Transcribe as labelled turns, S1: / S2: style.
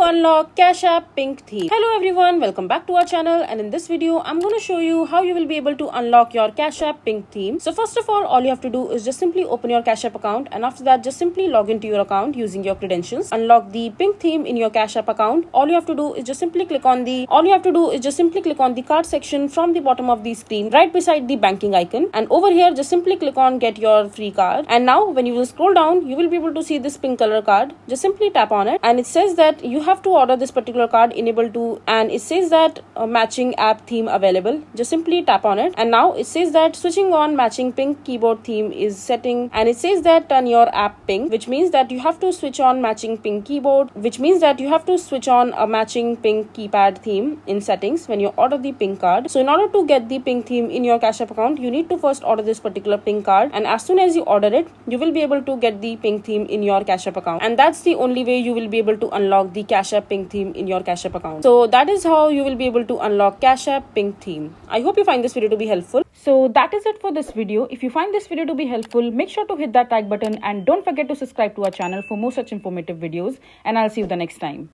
S1: unlock Cash App Pink theme. Hello everyone, welcome back to our channel, and in this video I'm going to show you how you will be able to unlock your Cash App Pink theme. So first of all you have to do is just simply open your Cash App account, and after that just simply log into your account using your credentials. Unlock the Pink theme in your Cash App account. All you have to do is just simply click on the card section from the bottom of the screen right beside the banking icon, and over here just simply click on get your free card. And now when you will scroll down, you will be able to see this pink color card. Just simply tap on it, and it says that you have to order this particular card and it says that matching app theme available. Just simply tap on it, and now it says that switching on matching pink keyboard theme is setting, and it says that turn your app pink, which means that you have to switch on matching pink keyboard, which means that you have to switch on a matching pink keypad theme in settings when you order the pink card. So in order to get the pink theme in your Cash App account, you need to first order this particular pink card, and as soon as you order it, you will be able to get the pink theme in your Cash App account, and that's the only way you will be able to unlock the Cash App Pink theme in your Cash App account. So that is how you will be able to unlock Cash App Pink theme. I hope you find this video to be helpful. So that is it for this video. If you find this video to be helpful, make sure to hit that like button and don't forget to subscribe to our channel for more such informative videos, and I'll see you the next time.